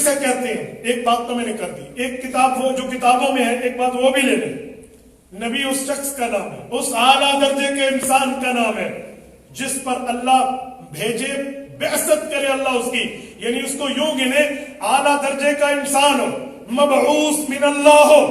اسے کہتے ہیں، ایک بات تو میں نے کر دی، ایک کتاب وہ جو کتابوں میں ہے، ایک بات وہ بھی لے لیں، نبی اس شخص کا نام ہے، اس اعلیٰ درجے کے انسان کا نام ہے جس پر اللہ بھیجے، بعثت کرے اللہ اس کی، یعنی اس کو یوں گنے اعلیٰ درجے کا انسان ہو، مبعوث من اللہ ہو،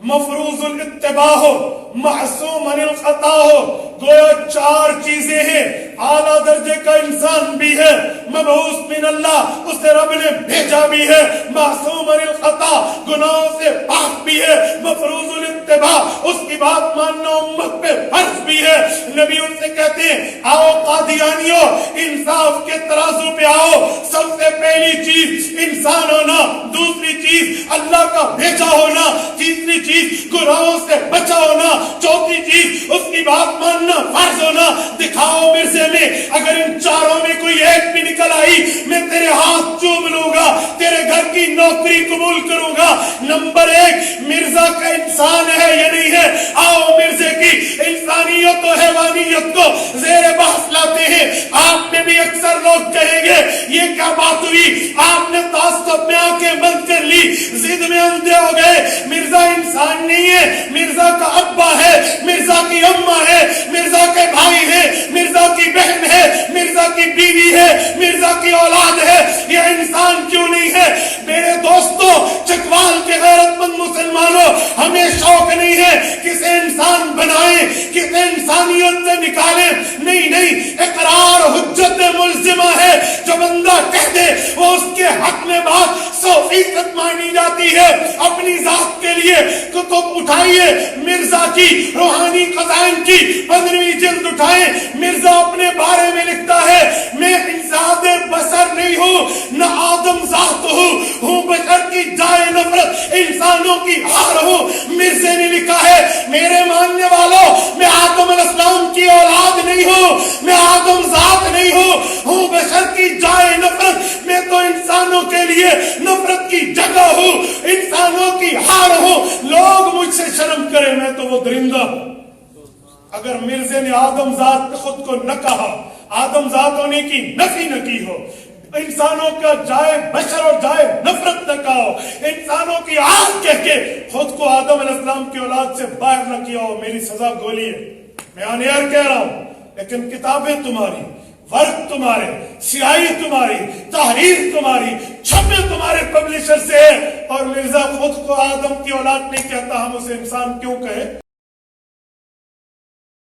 مفروض الاتباع ہو، معصوم عن الخطا ہو، گویا چار چیزیں ہیں، اعلیٰ درجے کا انسان بھی ہے، مبعوث من اللہ اسے رب نے بھیجا بھی ہے، معصوم عن الخطا گناہوں سے پاک بھی ہے، مفروض الاتباع اس کی بات ماننا امت پہ فرض بھی ہے۔ نبی ان سے کہتے ہیں آؤ قادیانیوں انصاف کے ترازو پہ آؤ، سب سے پہلی چیز انسان ہونا، دوسری چیز اللہ کا بھیجا ہونا، تیسری چیز گناہوں سے بچا ہونا، چوتھی چیز اس کی بات ماننا فرض ہونا۔ دکھاؤ مرزے میں اگر ان چاروں میں کوئی ایک بھی نکل آئی میں تیرے ہاتھ چوم لوں گا، تیرے گھر کی نوکری قبول کروں گا۔ نمبر ایک، مرزا کا انسان ہے یا نہیں ہے؟ آؤ مرزے کی انسانیت و حیوانیت کو زیر بحث لاتے ہیں۔ آپ میں بھی اکثر لوگ کہیں گے یہ کیا بات ہوئی، آپ نے تعصب میں آنکھیں بند کر لی، ضد میں اندھے ہو گئے۔ مرزا انسان نہیں ہے، مرزا کا ابا ہے، مرزا کی اماں ہے، مرزا کے بھائی ہے، مرزا کی بہن ہے، مرزا کی بیوی ہے، مرزا کی اولاد ہے، یہ انسان کیوں نہیں ہے؟ میرے دوستوں، چکوال کے غیرت مند مسلمانوں، ہمیں شوق نہیں ہے کسے انسان بنائیں، کسے انسانیت سے نکالیں، نہیں، اقرار حجت ملزمہ ہے، جو بندہ کہہ دے وہ اس کے حق میں بات 100% مانی جاتی ہے۔ اپنی ذات کے لیے کتب اٹھائیے، مرزا کی روحانی خزائن کی 15ویں جلد اٹھائیں، مرزا اپنے بارے میں لکھتا ہے میں انسان بشر نہیں ہوں، نہ آدم ذات ہوں بشر کی جائے نفرت انسانوں کی ہار ہوں۔ مرزے نے لکھا ہے میرے ماننے والوں میں آدم علیہ السلام کی اولاد نہیں ہوں، میں آدم ذات نہیں ہوں بشر کی جائے نفرت، میں تو انسانوں کے لیے نفرت کی جگہ ہوں، انسانوں کی ہار ہوں۔ لوگ مجھ سے شرم کریں، میں تو وہ درندہ ہوں۔ اگر مرزے نے آدم ذات خود کو نہ کہا، آدم ذات ہونے کی نفی نہ کی ہو، انسانوں کا جائے بشر اور جائے نفرت نہ کہا ہو، انسانوں کی آگ کہہ کے خود کو آدم علیہ السلام کی اولاد سے باہر نہ کیا ہو، میری سزا گولی ہے۔ میں آن ایئر کہہ رہا ہوں، لیکن کتابیں تمہاری، ورق تمہارے، سیاہی تمہاری، تحریر تمہاری، چھپے تمہارے پبلشر سے ہے، اور مرزا خود کو آدم کی اولاد نہیں کہتا، ہم اسے انسان کیوں کہیں؟